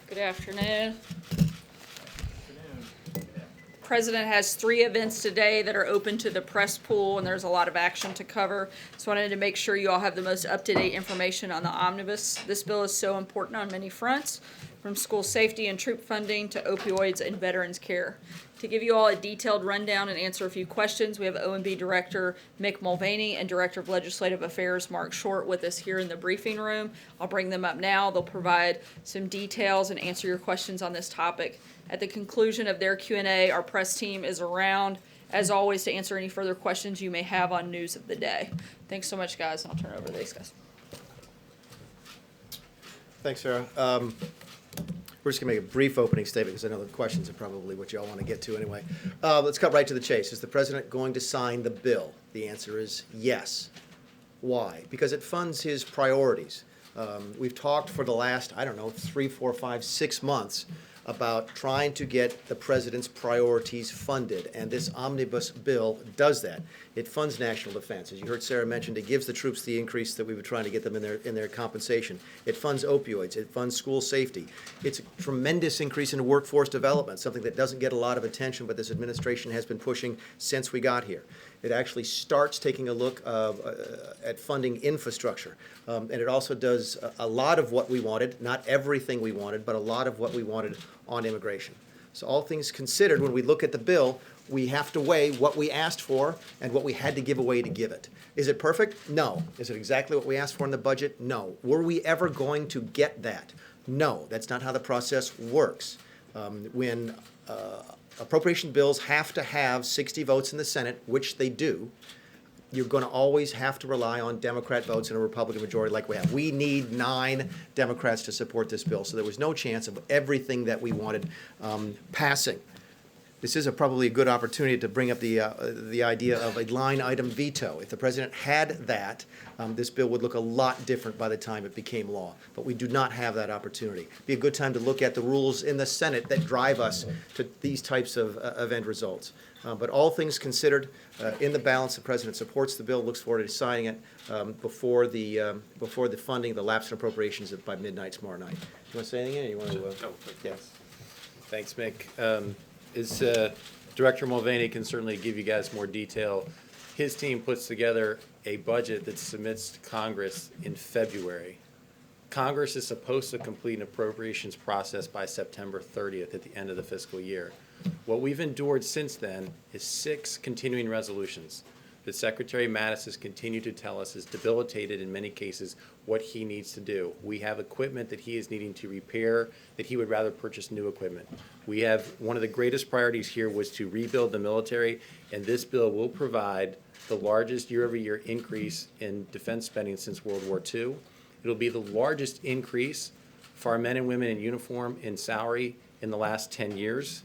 Good afternoon. President has 3 events today that are open to the press pool, and there's a lot of action to cover. So I wanted to make sure you all have the most up-to-date information on the omnibus. This bill is so important on many fronts, from school safety and troop funding to opioids and veterans care. To give you all a detailed rundown and answer a few questions, we have OMB Director Mick Mulvaney and Director of Legislative Affairs Mark Short with us here in the briefing room. I'll bring them up now. They'll provide some details and answer your questions on this topic. At the conclusion of their Q&A, our press team is around, as always, to answer any further questions you may have on news of the day. Thanks so much, guys, and I'll turn it over to these guys. Thanks, Sarah. We're just going to make a brief opening statement because I know the questions are probably what you all want to get to anyway. Let's cut right to the chase. Is the president going to sign the bill? The answer is yes. Why? Because it funds his priorities. We've talked for the last, 3, 4, 5, 6 months about trying to get the president's priorities funded, and this omnibus bill does that. It funds national defense. As you heard Sarah mention, it gives the troops the increase that we were trying to get them in their compensation. It funds opioids. It funds school safety. It's a tremendous increase in workforce development, something that doesn't get a lot of attention, but this administration has been pushing since we got here. It actually starts taking a look at funding infrastructure. And it also does a lot of what we wanted, not everything we wanted, but a lot of what we wanted on immigration. So all things considered, when we look at the bill, we have to weigh what we asked for and what we had to give away to give it. Is it perfect? No. Is it exactly what we asked for in the budget? No. Were we ever going to get that? No. That's not how the process works. When appropriation bills have to have 60 votes in the Senate, which they do, you're going to always have to rely on Democrat votes in a Republican majority like we have. We need 9 Democrats to support this bill, so there was no chance of everything that we wanted passing. This is probably a good opportunity to bring up the idea of a line item veto. If the president had that, this bill would look a lot different by the time it became law. But we do not have that opportunity. It'd be a good time to look at the rules in the Senate that drive us to these types of end results. But all things considered, in the balance, the president supports the bill, looks forward to signing it before the funding, the lapse in appropriations by midnight tomorrow night. You want to say anything? Or you want to? No. Yes. Thanks, Mick. Director Mulvaney can certainly give you guys more detail. His team puts together a budget that submits to Congress in February. Congress is supposed to complete an appropriations process by September 30th at the end of the fiscal year. What we've endured since then is 6 continuing resolutions that Secretary Mattis has continued to tell us is debilitated in many cases what he needs to do. We have equipment that he is needing to repair that he would rather purchase new equipment. We have one of the greatest priorities here was to rebuild the military, and this bill will provide the largest year-over-year increase in defense spending since World War II. It'll be the largest increase for our men and women in uniform in salary in the last 10 years.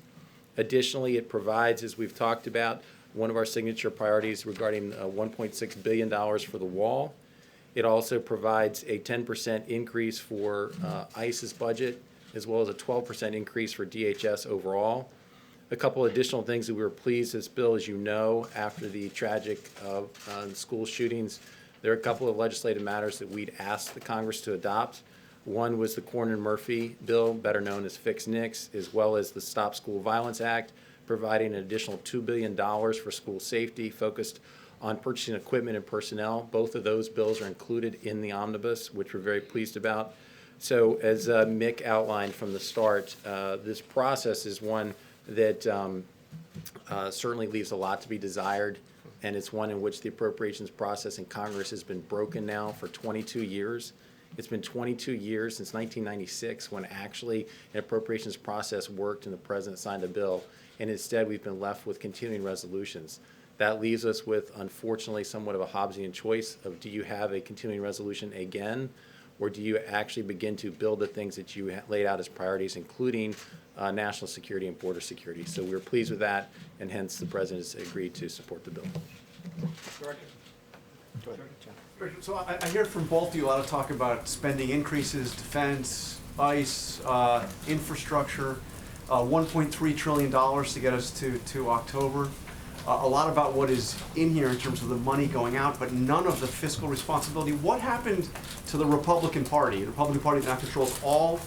Additionally, it provides, as we've talked about, one of our signature priorities regarding $1.6 billion for the wall. It also provides a 10% increase for ICE's budget, as well as a 12% increase for DHS overall. A couple additional things that we were pleased this bill, as you know, after the tragic school shootings, there are a couple of legislative matters that we'd asked the Congress to adopt. One was the Cornyn-Murphy bill, better known as Fix NICS, as well as the Stop School Violence Act, providing an additional $2 billion for school safety, focused on purchasing equipment and personnel. Both of those bills are included in the omnibus, which we're very pleased about. So as Mick outlined from the start, this process is one that certainly leaves a lot to be desired, and it's one in which the appropriations process in Congress has been broken now for 22 years. It's been 22 years since 1996 when actually an appropriations process worked and the president signed a bill, and instead we've been left with continuing resolutions. That leaves us with, unfortunately, somewhat of a Hobbesian choice of, do you have a continuing resolution again, or do you actually begin to build the things that you laid out as priorities, including national security and border security? So we're pleased with that, and hence the president has agreed to support the bill. Go ahead, John. So I hear from both of you a lot of talk about spending increases, defense, ICE, infrastructure, $1.3 trillion to get us to October. A lot about what is in here in terms of the money going out, but none of the fiscal responsibility. What happened to the Republican Party? The Republican Party now controls all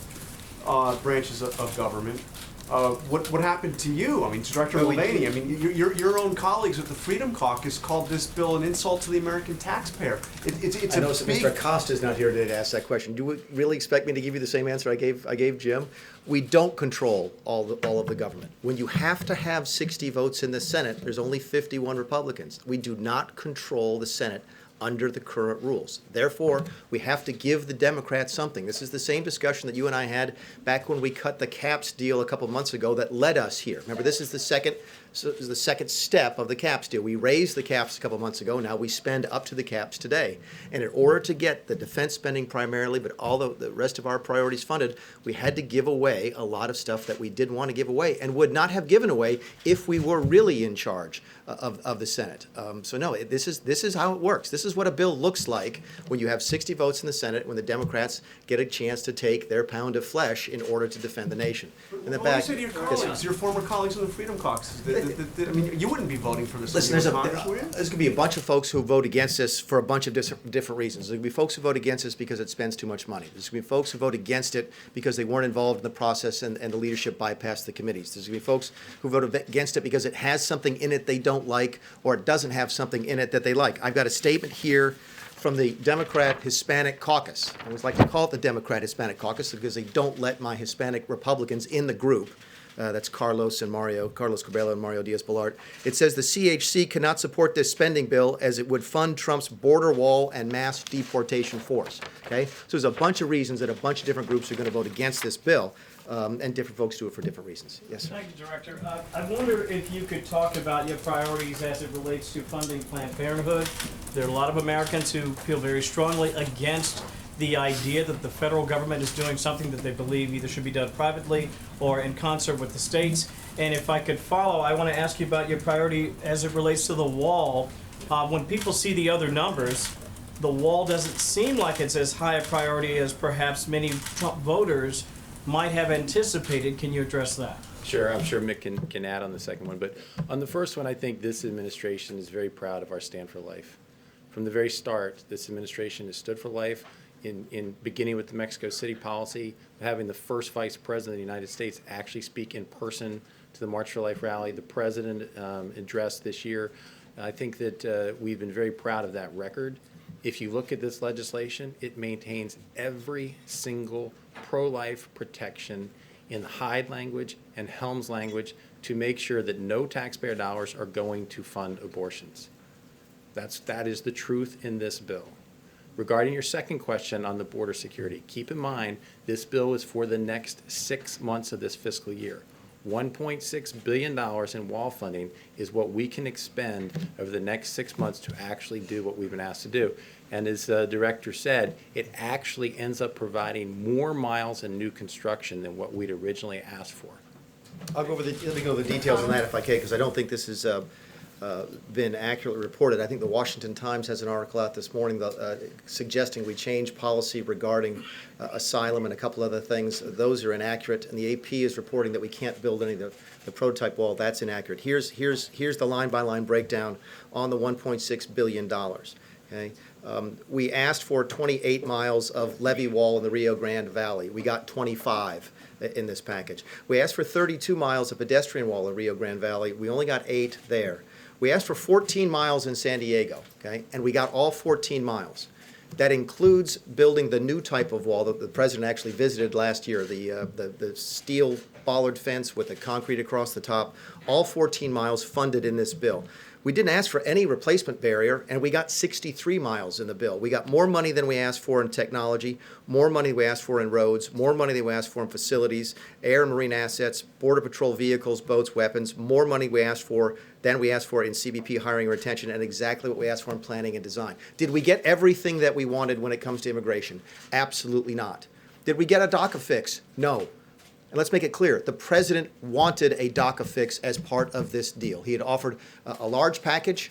branches of government. What happened to you? I mean, Director Well, Mulvaney, I mean, your own colleagues at the Freedom Caucus called this bill an insult to the American taxpayer. It's I know a so big... Mr. Acosta's not here today to ask that question. Do you really expect me to give you the same answer I gave Jim? We don't control all of the government. When you have to have 60 votes in the Senate, there's only 51 Republicans. We do not control the Senate under the current rules. Therefore, we have to give the Democrats something. This is the same discussion that you and I had back when we cut the caps deal a couple months ago that led us here. Remember, this is the second step of the caps deal. We raised the caps a couple months ago. Now we spend up to the caps today. And in order to get the defense spending primarily, but all the rest of our priorities funded, we had to give away a lot of stuff that we didn't want to give away and would not have given away if we were really in charge of the Senate. So no, this is how it works. This is what a bill looks like when you have 60 votes in the Senate, when the Democrats get a chance to take their pound of flesh in order to defend the nation. In the What do you back, say to your Yes, colleagues, your former colleagues in the Freedom Caucus? I mean, you wouldn't be voting for this Listen, in Congress, would you? there's going to be a bunch of folks who vote against this for a bunch of different reasons. There's going to be folks who vote against this because it spends too much money. There's going to be folks who vote against it because they weren't involved in the process and the leadership bypassed the committees. There's going to be folks who vote against it because it has something in it they don't like or it doesn't have something in it that they like. I've got a statement here from the Democrat Hispanic Caucus. I always like to call it the Democrat Hispanic Caucus because they don't let my Hispanic Republicans in the group. That's Carlos Cabello and Mario Diaz-Balart. It says the CHC cannot support this spending bill as it would fund Trump's border wall and mass deportation force. Okay, so there's a bunch of reasons that a bunch of different groups are going to vote against this bill, and different folks do it for different reasons. Yes, sir. Thank you, Director. I wonder if you could talk about your priorities as it relates to funding Planned Parenthood. There are a lot of Americans who feel very strongly against the idea that the federal government is doing something that they believe either should be done privately or in concert with the states. And if I could follow, I want to ask you about your priority as it relates to the wall. When people see the other numbers, the wall doesn't seem like it's as high a priority as perhaps many Trump voters might have anticipated. Can you address that? Sure, I'm sure Mick can add on the second one. But on the first one, I think this administration is very proud of our Stand for Life. From the very start, this administration has stood for life. In beginning with the Mexico City policy, having the first Vice President of the United States actually speak in person to the March for Life rally, the President addressed this year. I think that we've been very proud of that record. If you look at this legislation, it maintains every single pro-life protection in Hyde language and Helms language to make sure that no taxpayer dollars are going to fund abortions. That is the truth in this bill. Regarding your second question on the border security, keep in mind this bill is for the next 6 months of this fiscal year. $1.6 billion in wall funding is what we can expend over the next 6 months to actually do what we've been asked to do. And as the director said, it actually ends up providing more miles and new construction than what we'd originally asked for. Let me go over the details on that if I can, because I don't think this has been accurately reported. I think the Washington Times has an article out this morning suggesting we change policy regarding asylum and a couple other things. Those are inaccurate, and the AP is reporting that we can't build any of the prototype wall. That's inaccurate. Here's the line-by-line breakdown on the $1.6 billion. Okay. We asked for 28 miles of levee wall in the Rio Grande Valley. We got 25 in this package. We asked for 32 miles of pedestrian wall in Rio Grande Valley. We only got 8 there. We asked for 14 miles in San Diego, okay, and we got all 14 miles. That includes building the new type of wall that the president actually visited last year, the steel bollard fence with the concrete across the top, all 14 miles funded in this bill. We didn't ask for any replacement barrier, and we got 63 miles in the bill. We got more money than we asked for in technology, more money than we asked for in roads, more money than we asked for in facilities, air and marine assets, border patrol vehicles, boats, weapons, more money than we asked for in CBP hiring and retention, and exactly what we asked for in planning and design. Did we get everything that we wanted when it comes to immigration? Absolutely not. Did we get a DACA fix? No. And let's make it clear, the president wanted a DACA fix as part of this deal. He had offered a large package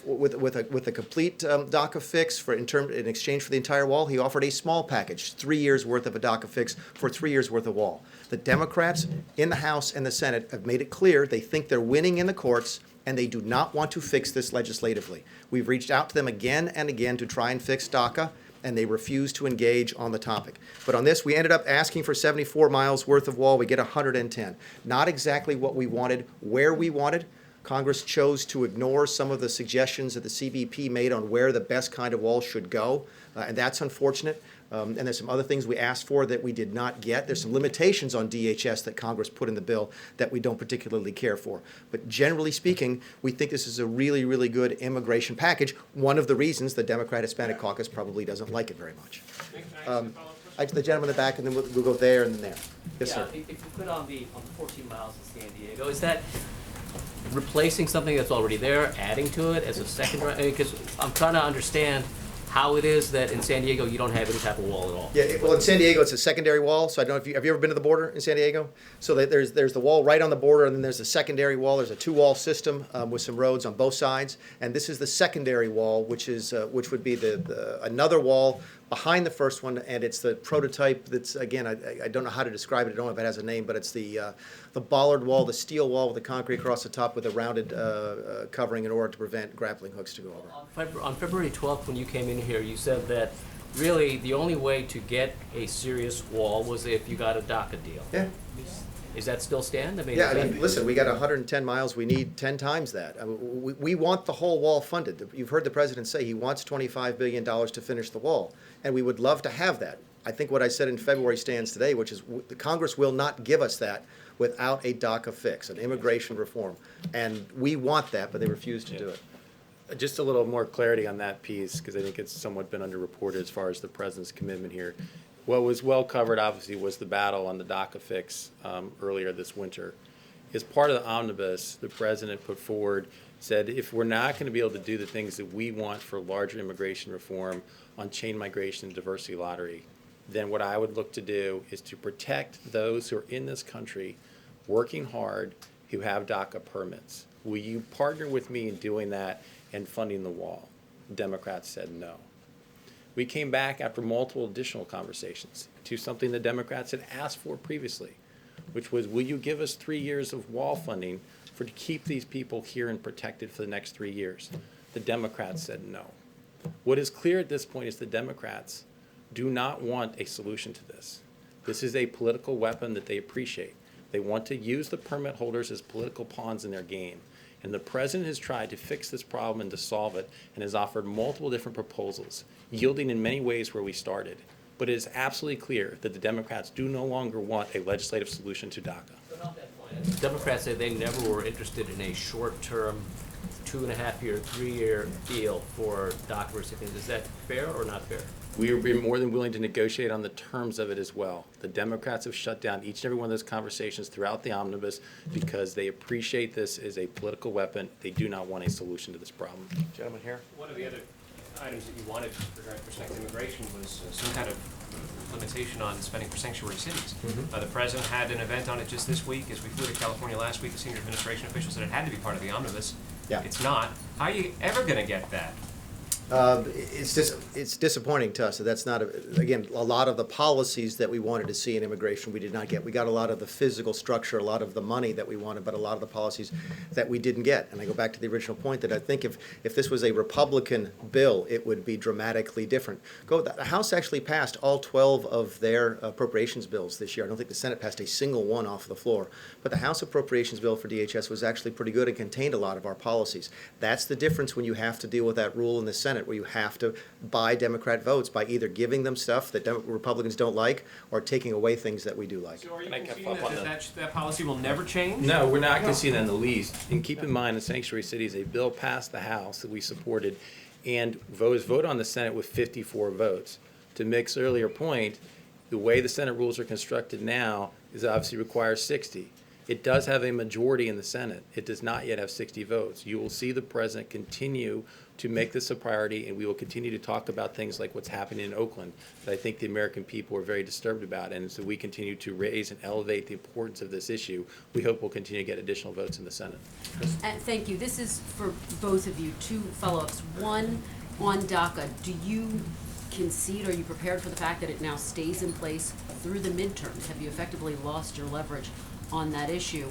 with a complete DACA fix in exchange for the entire wall. He offered a small package, 3 years worth of a DACA fix for 3 years worth of wall. The Democrats in the House and the Senate have made it clear they think they're winning in the courts and they do not want to fix this legislatively. We've reached out to them again and again to try and fix DACA. and they refused to engage on the topic. But on this, we ended up asking for 74 miles worth of wall. We get 110. Not exactly what we wanted, where we wanted. Congress chose to ignore some of the suggestions that the CBP made on where the best kind of wall should go, and that's unfortunate. And there's some other things we asked for that we did not get. There's some limitations on DHS that Congress put in the bill that we don't particularly care for. But generally speaking, we think this is a really, really good immigration package. One of the reasons the Democrat-Hispanic Caucus probably doesn't like it very much. The gentleman in the back, and then we'll go there and then there. Yes, Yeah, sir. if you put on the 14 miles of San Diego, is that replacing something that's already there, adding to it as a secondary? Because I'm trying to understand how it is that in San Diego you don't have any type of wall at all. Yeah, well, in San Diego, it's a secondary wall, so I don't know if you, have you ever been to the border in San Diego? So there's the wall right on the border, and then there's a secondary wall. There's a two-wall system with some roads on both sides, and this is the secondary wall, which would be another wall behind the first one, and it's the prototype that's, again, I don't know how to describe it. I don't know if it has a name, but it's the bollard wall, the steel wall with the concrete across the top with a rounded covering in order to prevent grappling hooks to go over. On February 12th, when you came in here, you said that really the only way to get a serious wall was if you got a DACA deal. Yeah. Is that still stand? I mean, Yeah, is I mean, that- listen, we got 110 miles, we need 10 times that. I mean, we want the whole wall funded. You've heard the president say he wants $25 billion to finish the wall, and we would love to have that. I think what I said in February stands today, which is the Congress will not give us that without a DACA fix, an immigration reform. And we want that, but they refuse to do it. Just a little more clarity on that piece, because I think it's somewhat been underreported as far as the president's commitment here. What was well covered, obviously, was the battle on the DACA fix earlier this winter. As part of the omnibus, the president put forward, said if we're not going to be able to do the things that we want for larger immigration reform on chain migration and diversity lottery, then what I would look to do is to protect those who are in this country working hard who have DACA permits. Will you partner with me in doing that and funding the wall? Democrats said no. We came back after multiple additional conversations to something the Democrats had asked for previously, which was, will you give us 3 years of wall funding to keep these people here and protected for the next 3 years? The Democrats said no. What is clear at this point is the Democrats do not want a solution to this. This is a political weapon that they appreciate. They want to use the permit holders as political pawns in their game. And the president has tried to fix this problem and to solve it and has offered multiple different proposals, yielding in many ways where we started. But it is absolutely clear that the Democrats do no longer want a legislative solution to DACA. But on that point, the Democrats said they never were interested in a short-term, 2.5-year, 3-year deal for DACA recipients. Is that fair or not fair? We would be more than willing to negotiate on the terms of it as well. The Democrats have shut down each and every one of those conversations throughout the omnibus because they appreciate this as a political weapon. They do not want a solution to this problem. Gentleman here. One of the other items that you wanted regarding protecting immigration was some kind of limitation on spending for sanctuary cities. The president had an event on it just this week. As we flew to California last week, the senior administration officials said it had to be part of the omnibus. Yeah. It's not. How are you ever going to get that? It's disappointing to us that that's not, again, a lot of the policies that we wanted to see in immigration we did not get. We got a lot of the physical structure, a lot of the money that we wanted, but a lot of the policies that we didn't get. And I go back to the original point that I think if this was a Republican bill, it would be dramatically different. The House actually passed all 12 of their appropriations bills this year. I don't think the Senate passed a single one off the floor. But the House appropriations bill for DHS was actually pretty good and contained a lot of our policies. That's the difference when you have to deal with that rule in the Senate, where you have to buy Democrat votes by either giving them stuff that Republicans don't like or taking away things that we do like. So are you Can I conceding follow up on that policy will never change? No, we're not conceding that in the least. And keep in mind, in sanctuary cities, a bill passed the House that we supported and was voted on the Senate with 54 votes. To Mick's earlier point, the way the Senate rules are constructed now is obviously requires 60. It does have a majority in the Senate. It does not yet have 60 votes. You will see the president continue to make this a priority, and we will continue to talk about things like what's happening in Oakland that I think the American people are very disturbed about. And so we continue to raise and elevate the importance of this issue. We hope we'll continue to get additional votes in the Senate. And thank you. This is for both of you. 2 follow-ups. One, on DACA, do you concede, or are you prepared for the fact that it now stays in place through the midterms? Have you effectively lost your leverage on that issue?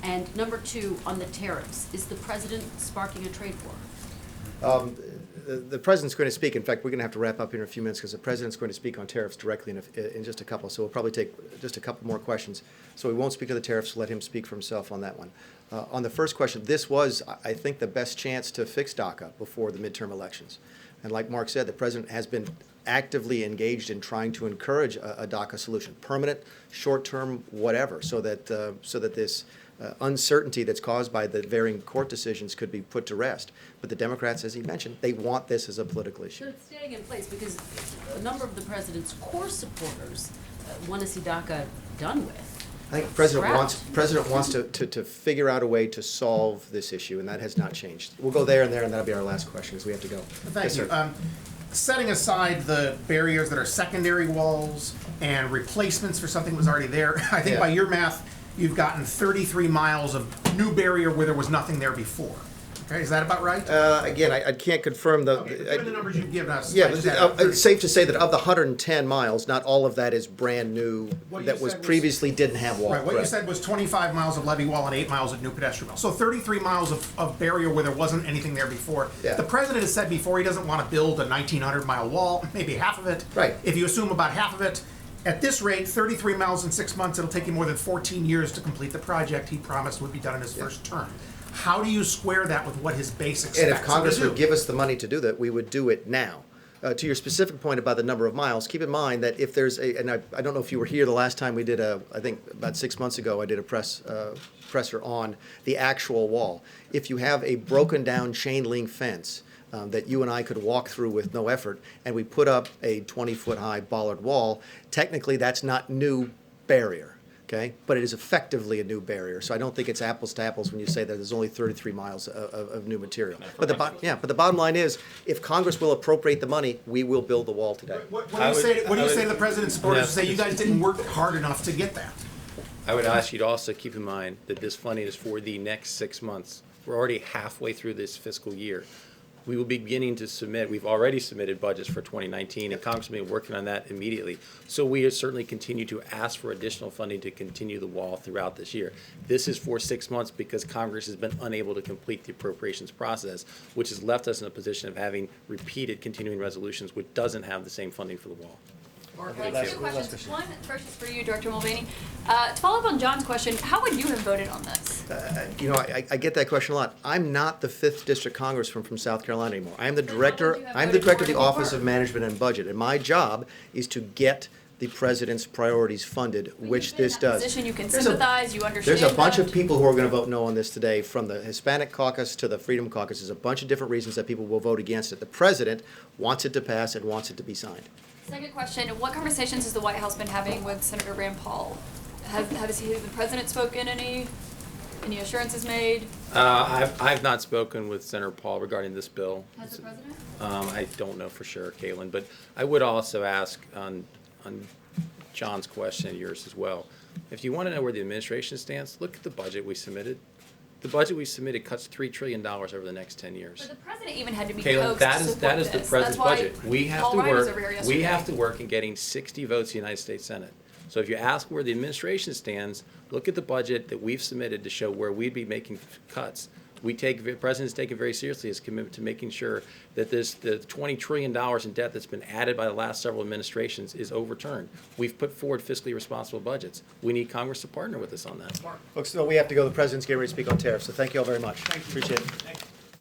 And number 2, on the tariffs, is the president sparking a trade war? the president's going to speak. In fact, we're going to have to wrap up here in a few minutes because the president's going to speak on tariffs directly in just a couple. So we'll probably take just a couple more questions. So we won't speak to the tariffs. Let him speak for himself on that one. On the first question, this was, I think, the best chance to fix DACA before the midterm elections. And like Mark said, the president has been actively engaged in trying to encourage a DACA solution, permanent, short-term, whatever, so that this uncertainty that's caused by the varying court decisions could be put to rest. But the Democrats, as he mentioned, they want this as a political issue. So it's staying in place because a number of the president's core supporters want to see DACA done with. I think the president Scrapped. wants to figure out a way to solve this issue, and that has not changed. We'll go there, and that'll be our last question, because we have to go. Thank Yes, you. sir. Setting aside the barriers that are secondary walls and replacements for something that was already there, I think Yeah. by your math, you've gotten 33 miles of new barrier where there was nothing there before. Okay, is that about right? Again, I can't confirm the. Okay, given the numbers you've given us. Yeah, I just had it's safe to say that of the 110 miles, not all of that is brand new, What you that was said was- previously didn't have wall. Right, what you correct. said was 25 miles of levee wall and 8 miles of new pedestrian wall. So 33 miles of barrier where there wasn't anything there before. Yeah. The president has said before he doesn't want to build a 1,900-mile wall, maybe half of it. Right. If you assume about half of it, at this rate, 33 miles in 6 months, it'll take you more than 14 years to complete the project he promised would be done in his first term. How do you square that with what his base expects And him if to Congress do? would give us the money to do that, we would do it now. To your specific point about the number of miles, keep in mind that if there's and I don't know if you were here the last time we did I think about 6 months ago, I did a presser on the actual wall. If you have a broken down chain link fence that you and I could walk through with no effort, and we put up a 20-foot high bollard wall, technically that's not new barrier. Okay, but it is effectively a new barrier, so I don't think it's apples to apples when you say that there's only 33 miles of new material. But the bottom line is, if Congress will appropriate the money, we will build the wall today. What do you say to the president's supporters who say you guys didn't work hard enough to get that? I would ask you to also keep in mind that this funding is for the next 6 months. We're already halfway through this fiscal year. We will be beginning to submit, we've already submitted budgets for 2019, and Congress will be working on that immediately. So we certainly continue to ask for additional funding to continue the wall throughout this year. This is for 6 months because Congress has been unable to complete the appropriations process, which has left us in a position of having repeated continuing resolutions, which doesn't have the same funding for the wall. Two questions. One, first is for you, Director Mulvaney. To follow up on John's question, how would you have voted on this? You know, I get that question a lot. I'm not the 5th District Congressman from South Carolina anymore. I'm the director. you have I'm the voted director of for the it Office before? of Management and Budget, and my job is to get the president's priorities funded, which You've been in this that does. position, you can There's a- sympathize, you understand There's a bunch that. of people who are going to vote no on this today, from the Hispanic caucus to the Freedom Caucus. There's a bunch of different reasons that people will vote against it. The president wants it to pass and wants it to be signed. Second question, what conversations has the White House been having with Senator Rand Paul? Has the president spoken any assurances made? I've not spoken with Senator Paul regarding this bill. Has the president? I don't know for sure, Caitlin, but I would also ask on John's question and yours as well. If you want to know where the administration stands, look at the budget we submitted. The budget we submitted cuts $3 trillion over the next 10 years. But the president even had to be Caitlin, coaxed that to is support the this. president's That's why budget. We have Paul to Ryan was work. over here We yesterday. have to work in getting 60 votes in the United States Senate. So if you ask where the administration stands, look at the budget that we've submitted to show where we'd be making cuts. The president's taken very seriously his commitment to making sure that the $20 trillion in debt that's been added by the last several administrations is overturned. We've put forward fiscally responsible budgets. We need Congress to partner with us on that. Folks, so we have to go. The president's getting ready to speak on tariffs, so thank you all very much. Appreciate it.